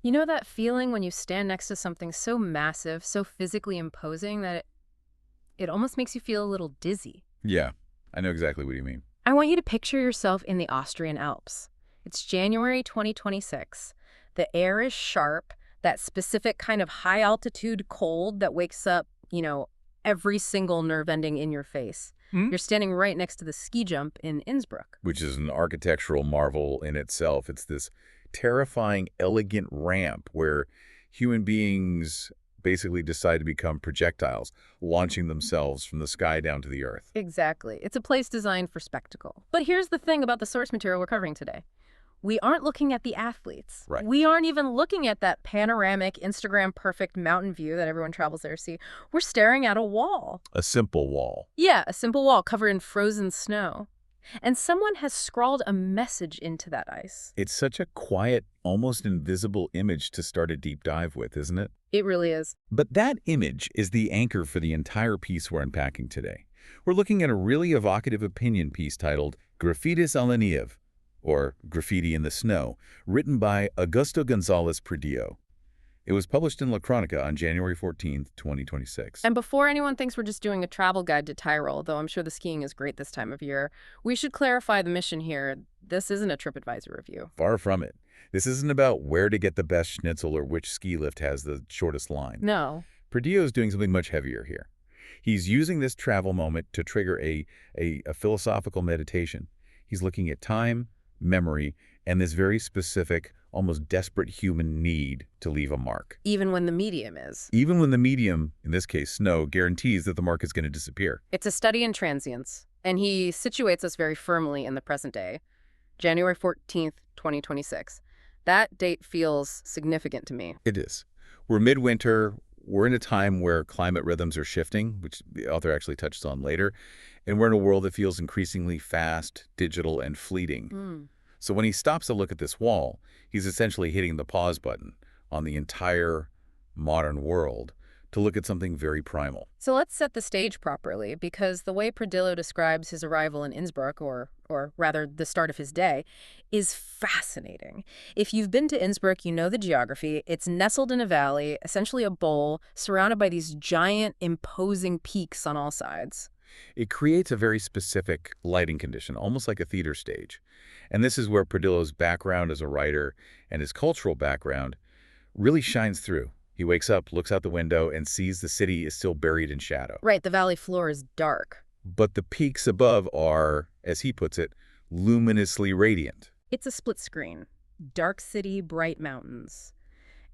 You know that feeling when you stand next to something so massive, so physically imposing that it almost makes you feel a little dizzy? Yeah, I know exactly what you mean. I want you to picture yourself in the Austrian Alps. It's January 2026. The air is sharp, that specific kind of high altitude cold that wakes up, every single nerve ending in your face. Hmm? You're standing right next to the ski jump in Innsbruck. Which is an architectural marvel in itself. It's this terrifying, elegant ramp where human beings basically decide to become projectiles, launching themselves from the sky down to the earth. Exactly. It's a place designed for spectacle. But here's the thing about the source material we're covering today. We aren't looking at the athletes. Right. We aren't even looking at that panoramic, Instagram perfect mountain view that everyone travels there to see. We're staring at a wall. A simple wall. Yeah, a simple wall covered in frozen snow. And someone has scrawled a message into that ice. It's such a quiet, almost invisible image to start a deep dive with, isn't it? It really is. But that image is the anchor for the entire piece we're unpacking today. We're looking at a really evocative opinion piece titled Grafitis a la Nieve, or Graffiti in the Snow, written by Augusto González Pradillo. It was published in La Crónica on January 14th, 2026. And before anyone thinks we're just doing a travel guide to Tyrol, though I'm sure the skiing is great this time of year, we should clarify the mission here. This isn't a TripAdvisor review. Far from it. This isn't about where to get the best schnitzel or which ski lift has the shortest line. No. Pradillo is doing something much heavier here. He's using this travel moment to trigger a philosophical meditation. He's looking at time, memory, and this very specific, almost desperate human need to leave a mark. Even when the medium is. Even when the medium, in this case snow, guarantees that the mark is going to disappear. It's a study in transience, and he situates us very firmly in the present day, January 14th, 2026. That date feels significant to me. It is. We're midwinter. We're in a time where climate rhythms are shifting, which the author actually touches on later, and we're in a world that feels increasingly fast, digital, and fleeting. So when he stops to look at this wall, he's essentially hitting the pause button on the entire modern world to look at something very primal. So let's set the stage properly, because the way Pradillo describes his arrival in Innsbruck, or rather the start of his day, is fascinating. If you've been to Innsbruck, you know the geography. It's nestled in a valley, essentially a bowl, surrounded by these giant, imposing peaks on all sides. It creates a very specific lighting condition, almost like a theater stage. And this is where Pradillo's background as a writer and his cultural background really shines through. He wakes up, looks out the window, and sees the city is still buried in shadow. Right, the valley floor is dark. But the peaks above are, as he puts it, luminously radiant. It's a split screen. Dark city, bright mountains.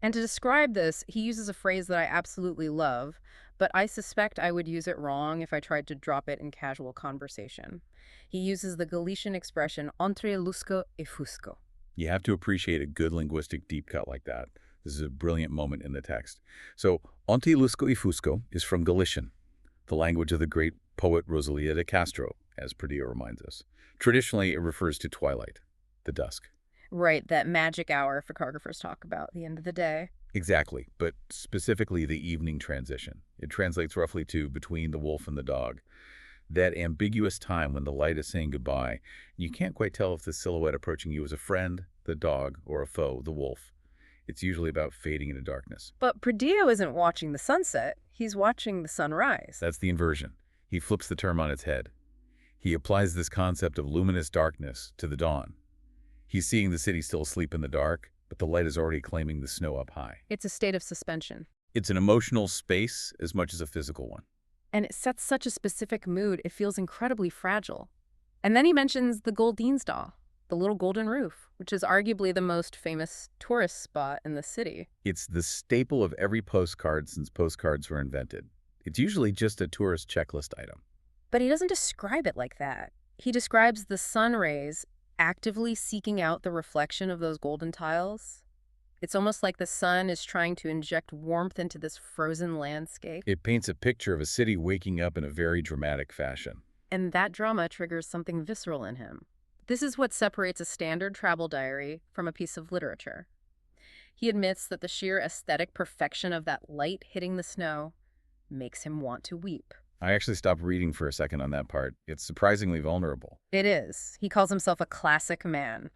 And to describe this, he uses a phrase that I absolutely love, but I suspect I would use it wrong if I tried to drop it in casual conversation. He uses the Galician expression entre lusco y fusco. You have to appreciate a good linguistic deep cut like that. This is a brilliant moment in the text. So, ante lusco y fusco is from Galician, the language of the great poet Rosalía de Castro, as Pradillo reminds us. Traditionally, it refers to twilight, the dusk. Right, that magic hour photographers talk about, the end of the day. Exactly, but specifically the evening transition. It translates roughly to between the wolf and the dog. That ambiguous time when the light is saying goodbye. You can't quite tell if the silhouette approaching you is a friend, the dog, or a foe, the wolf. It's usually about fading into darkness. But Pradillo isn't watching the sunset. He's watching the sunrise. That's the inversion. He flips the term on its head. He applies this concept of luminous darkness to the dawn. He's seeing the city still asleep in the dark, but the light is already claiming the snow up high. It's a state of suspension. It's an emotional space as much as a physical one. And it sets such a specific mood, it feels incredibly fragile. And then he mentions the Golddienstdahl, the little golden roof, which is arguably the most famous tourist spot in the city. It's the staple of every postcard since postcards were invented. It's usually just a tourist checklist item. But he doesn't describe it like that. He describes the sun rays actively seeking out the reflection of those golden tiles. It's almost like the sun is trying to inject warmth into this frozen landscape. It paints a picture of a city waking up in a very dramatic fashion. And that drama triggers something visceral in him. This is what separates a standard travel diary from a piece of literature. He admits that the sheer aesthetic perfection of that light hitting the snow makes him want to weep. I actually stopped reading for a second on that part. It's surprisingly vulnerable. It is. He calls himself a classic man.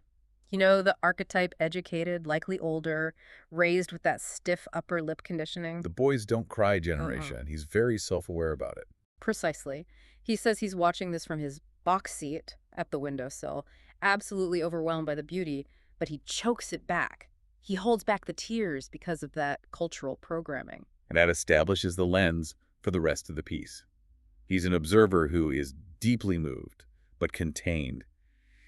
You know, the archetype educated, likely older, raised with that stiff upper lip conditioning? The boys don't cry Uh-uh. generation. He's very self-aware about it. Precisely. He says he's watching this from his box seat at the windowsill, absolutely overwhelmed by the beauty, but he chokes it back. He holds back the tears because of that cultural programming. And that establishes the lens for the rest of the piece. He's an observer who is deeply moved, but contained.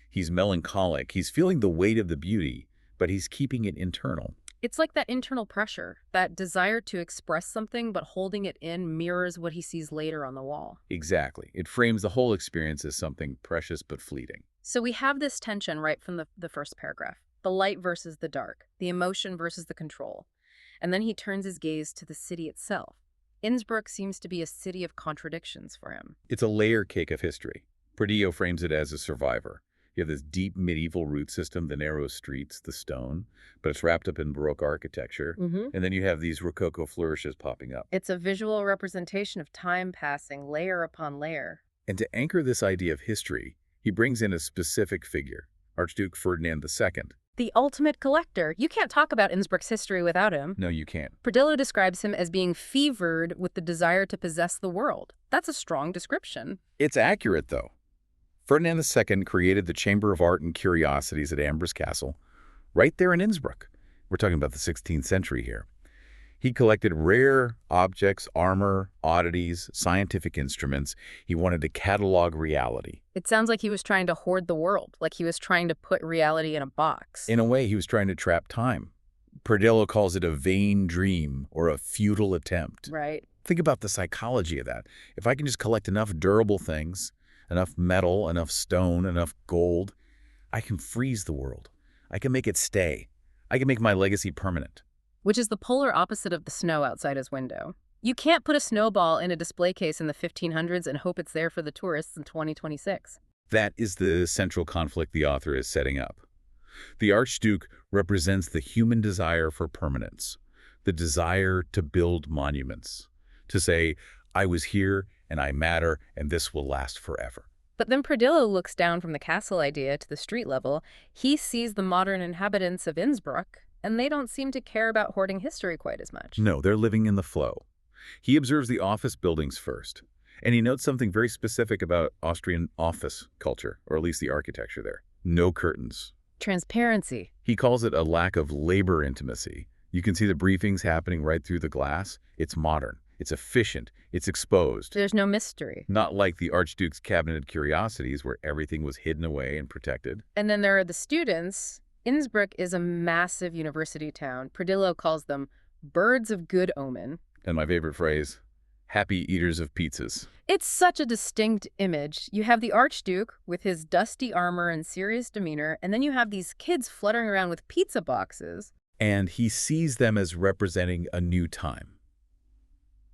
He's melancholic. He's feeling the weight of the beauty, but he's keeping it internal. It's like that internal pressure, that desire to express something, but holding it in mirrors what he sees later on the wall. Exactly. It frames the whole experience as something precious but fleeting. So we have this tension right from the first paragraph, the light versus the dark, the emotion versus the control. And then he turns his gaze to the city itself. Innsbruck seems to be a city of contradictions for him. It's a layer cake of history. Perdillo frames it as a survivor. You have this deep medieval root system, the narrow streets, the stone, but it's wrapped up in Baroque architecture. And then you have these Rococo flourishes popping up. It's a visual representation of time passing layer upon layer. And to anchor this idea of history, he brings in a specific figure, Archduke Ferdinand II. The ultimate collector. You can't talk about Innsbruck's history without him. No, you can't. Perdillo describes him as being fevered with the desire to possess the world. That's a strong description. It's accurate, though. Ferdinand II created the Chamber of Art and Curiosities at Amber's Castle, right there in Innsbruck. We're talking about the 16th century here. He collected rare objects, armor, oddities, scientific instruments. He wanted to catalog reality. It sounds like he was trying to hoard the world, like he was trying to put reality in a box. In a way, he was trying to trap time. Perdillo calls it a vain dream or a futile attempt. Right. Think about the psychology of that. If I can just collect enough durable things, enough metal, enough stone, enough gold, I can freeze the world. I can make it stay. I can make my legacy permanent. Which is the polar opposite of the snow outside his window. You can't put a snowball in a display case in the 1500s and hope it's there for the tourists in 2026. That is the central conflict the author is setting up. The Archduke represents the human desire for permanence, the desire to build monuments, to say, I was here and I matter and this will last forever. But then Perdillo looks down from the castle idea to the street level. He sees the modern inhabitants of Innsbruck, and they don't seem to care about hoarding history quite as much. No, they're living in the flow. He observes the office buildings first, and he notes something very specific about Austrian office culture, or at least the architecture there. No curtains. Transparency. He calls it a lack of labor intimacy. You can see the briefings happening right through the glass. It's modern. It's efficient. It's exposed. There's no mystery. Not like the Archduke's cabinet curiosities where everything was hidden away and protected. And then there are the students. Innsbruck is a massive university town. Perdillo calls them birds of good omen. And my favorite phrase, happy eaters of pizzas. It's such a distinct image. You have the Archduke with his dusty armor and serious demeanor, and then you have these kids fluttering around with pizza boxes. And he sees them as representing a new time.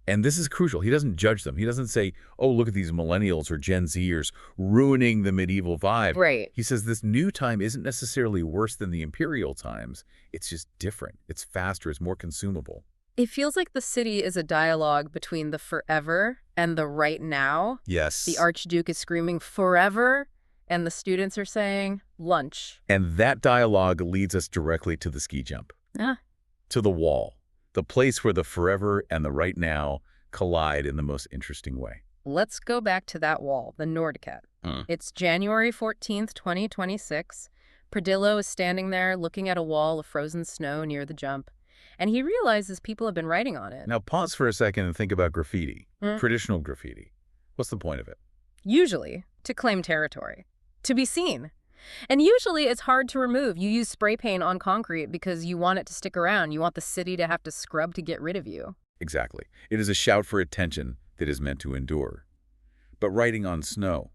And this is crucial. He doesn't judge them. He doesn't say, oh, look at these millennials or Gen Zers ruining the medieval vibe. Right. He says this new time isn't necessarily worse than the imperial times. It's just different. It's faster. It's more consumable. It feels like the city is a dialogue between the forever and the right now. Yes. The Archduke is screaming forever, and the students are saying lunch. And that dialogue leads us directly to the ski jump. To the wall. The place where the forever and the right now collide in the most interesting way. Let's go back to that wall, the Nordcat. It's January 14th, 2026. Perdillo is standing there looking at a wall of frozen snow near the jump, and he realizes people have been writing on it. Now pause for a second and think about graffiti. Traditional graffiti. What's the point of it? Usually, to claim territory, to be seen. And usually it's hard to remove. You use spray paint on concrete because you want it to stick around. You want the city to have to scrub to get rid of you. Exactly. It is a shout for attention that is meant to endure. But writing on snow,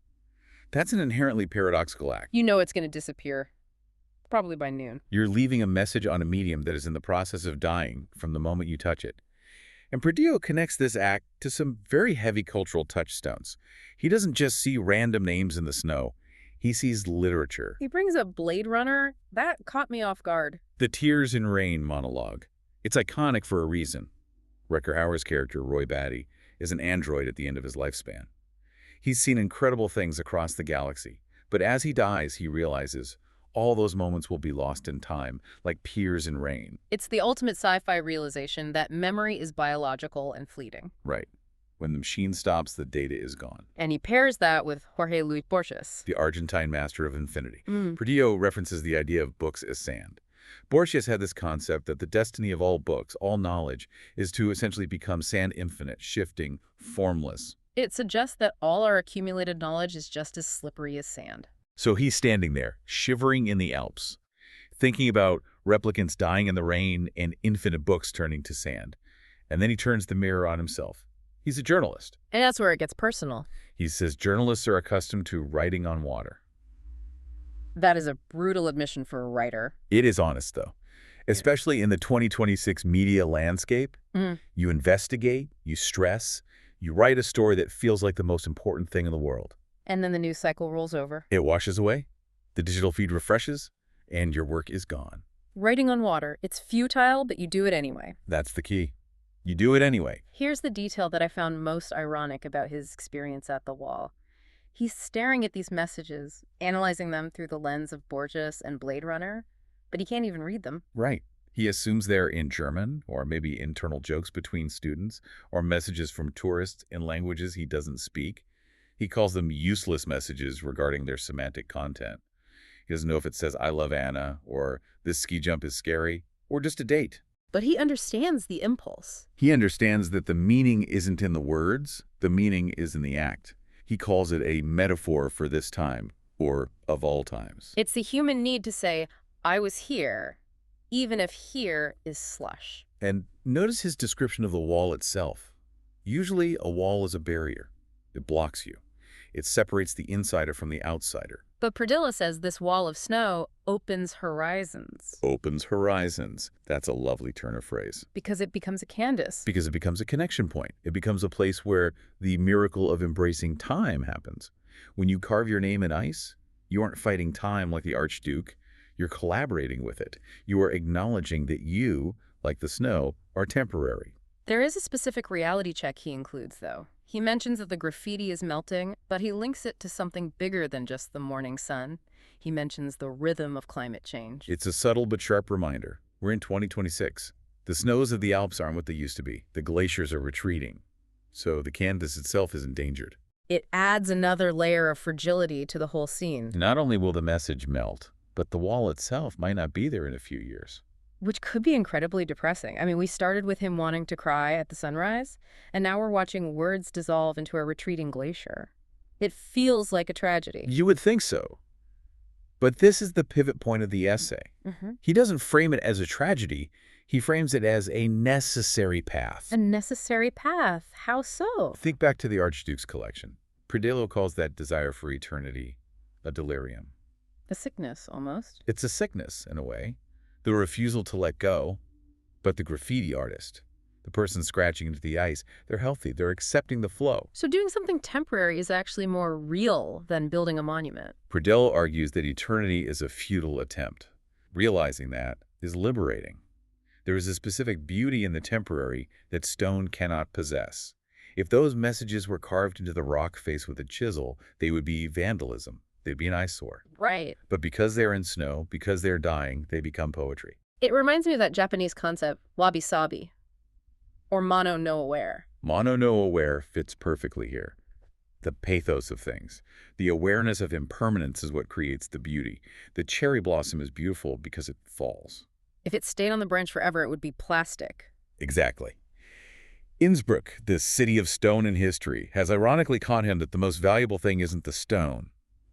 that's an inherently paradoxical act. You know it's going to disappear, probably by noon. You're leaving a message on a medium that is in the process of dying from the moment you touch it. And Perdillo connects this act to some very heavy cultural touchstones. He doesn't just see random names in the snow. He sees literature. He brings up Blade Runner. That caught me off guard. The Tears in Rain monologue. It's iconic for a reason. Rutger Hauer's character, Roy Batty, is an android at the end of his lifespan. He's seen incredible things across the galaxy, but as he dies, he realizes all those moments will be lost in time, like piers in rain. It's the ultimate sci-fi realization that memory is biological and fleeting. Right. When the machine stops, the data is gone. And he pairs that with Jorge Luis Borges. The Argentine master of infinity. Mm. Perdillo references the idea of books as sand. Borges had this concept that the destiny of all books, all knowledge, is to essentially become sand infinite, shifting, formless. It suggests that all our accumulated knowledge is just as slippery as sand. So he's standing there, shivering in the Alps, thinking about replicants dying in the rain and infinite books turning to sand. And then he turns the mirror on himself. He's a journalist. And that's where it gets personal. He says journalists are accustomed to writing on water. That is a brutal admission for a writer. It is honest, though. Especially in the 2026 media landscape, you investigate, you stress, you write a story that feels like the most important thing in the world. And then the news cycle rolls over. It washes away, the digital feed refreshes, and your work is gone. Writing on water, it's futile, but you do it anyway. That's the key. You do it anyway. Here's the detail that I found most ironic about his experience at the wall. He's staring at these messages, analyzing them through the lens of Borges and Blade Runner, but he can't even read them. Right. He assumes they're in German, or maybe internal jokes between students, or messages from tourists in languages he doesn't speak. He calls them useless messages regarding their semantic content. He doesn't know if it says, "I love Anna," or "this ski jump is scary," or just a date. But he understands the impulse. He understands that the meaning isn't in the words, the meaning is in the act. He calls it a metaphor for this time, or of all times. It's the human need to say, I was here, even if here is slush. And notice his description of the wall itself. Usually, a wall is a barrier. It blocks you. It separates the insider from the outsider. But Perdillo says this wall of snow opens horizons. Opens horizons. That's a lovely turn of phrase. Because it becomes a canvas. Because it becomes a connection point. It becomes a place where the miracle of embracing time happens. When you carve your name in ice, you aren't fighting time like the Archduke. You're collaborating with it. You are acknowledging that you, like the snow, are temporary. There is a specific reality check he includes, though. He mentions that the graffiti is melting, but he links it to something bigger than just the morning sun. He mentions the rhythm of climate change. It's a subtle but sharp reminder. We're in 2026. The snows of the Alps aren't what they used to be. The glaciers are retreating. So the canvas itself is endangered. It adds another layer of fragility to the whole scene. Not only will the message melt, but the wall itself might not be there in a few years. Which could be incredibly depressing. I mean, we started with him wanting to cry at the sunrise, and now we're watching words dissolve into a retreating glacier. It feels like a tragedy. You would think so. But this is the pivot point of the essay. He doesn't frame it as a tragedy. He frames it as a necessary path. A necessary path? How so? Think back to the Archduke's collection. Perdillo calls that desire for eternity a delirium. A sickness, almost. It's a sickness, in a way. The refusal to let go. But the graffiti artist, the person scratching into the ice, they're healthy. They're accepting the flow. So doing something temporary is actually more real than building a monument. Perdillo argues that eternity is a futile attempt. Realizing that is liberating. There is a specific beauty in the temporary that stone cannot possess. If those messages were carved into the rock face with a chisel, they would be vandalism. They'd be an eyesore. Right. But because they're in snow, because they're dying, they become poetry. It reminds me of that Japanese concept, wabi-sabi, or mono no aware. Mono no aware fits perfectly here. The pathos of things. The awareness of impermanence is what creates the beauty. The cherry blossom is beautiful because it falls. If it stayed on the branch forever, it would be plastic. Exactly. Innsbruck, this city of stone in history, has ironically caught him that the most valuable thing isn't the stone.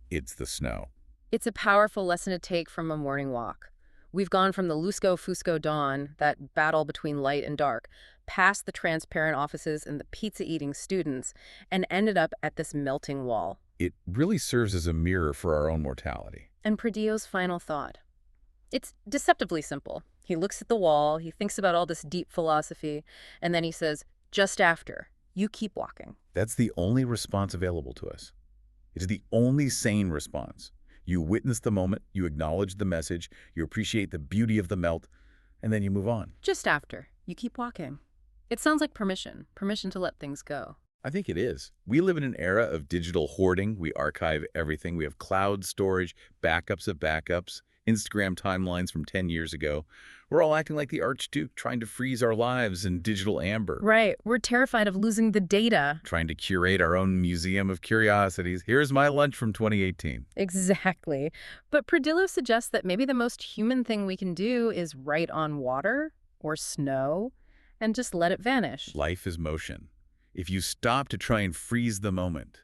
It's the snow. It's a powerful lesson to take from a morning walk. We've gone from the lusco-fusco dawn, that battle between light and dark, past the transparent offices and the pizza-eating students, and ended up at this melting wall. It really serves as a mirror for our own mortality. And Perdillo's final thought. It's deceptively simple. He looks at the wall, he thinks about all this deep philosophy, and then he says, just after, you keep walking. That's the only response available to us. It is the only sane response. You witness the moment, you acknowledge the message, you appreciate the beauty of the melt, and then you move on. Just after, you keep walking. It sounds like permission to let things go. I think it is. We live in an era of digital hoarding. We archive everything. We have cloud storage, backups of backups. Instagram timelines from 10 years ago. We're all acting like the Archduke, trying to freeze our lives in digital amber. Right. We're terrified of losing the data. Trying to curate our own museum of curiosities. Here's my lunch from 2018. Exactly. But Perdillo suggests that maybe the most human thing we can do is write on water or snow and just let it vanish. Life is motion. If you stop to try and freeze the moment,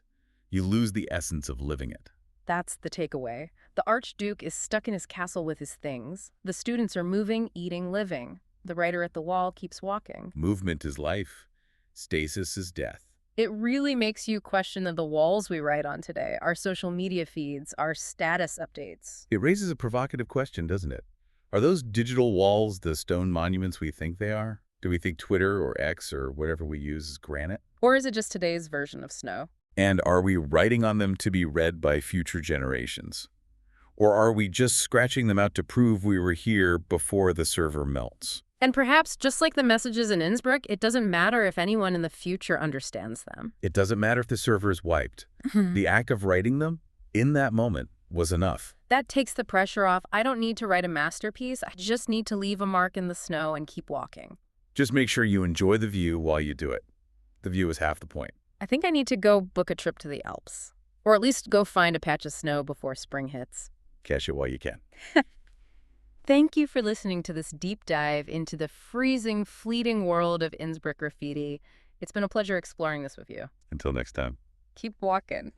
you lose the essence of living it. That's the takeaway. The Archduke is stuck in his castle with his things. The students are moving, eating, living. The writer at the wall keeps walking. Movement is life. Stasis is death. It really makes you question the walls we write on today, our social media feeds, our status updates. It raises a provocative question, doesn't it? Are those digital walls the stone monuments we think they are? Do we think Twitter or X or whatever we use is granite? Or is it just today's version of snow? And are we writing on them to be read by future generations? Or are we just scratching them out to prove we were here before the server melts? And perhaps, just like the messages in Innsbruck, it doesn't matter if anyone in the future understands them. It doesn't matter if the server is wiped. The act of writing them, in that moment, was enough. That takes the pressure off. I don't need to write a masterpiece. I just need to leave a mark in the snow and keep walking. Just make sure you enjoy the view while you do it. The view is half the point. I think I need to go book a trip to the Alps. Or at least go find a patch of snow before spring hits. Catch it while you can. Thank you for listening to this deep dive into the freezing, fleeting world of Innsbruck graffiti. It's been a pleasure exploring this with you. Until next time. Keep walking.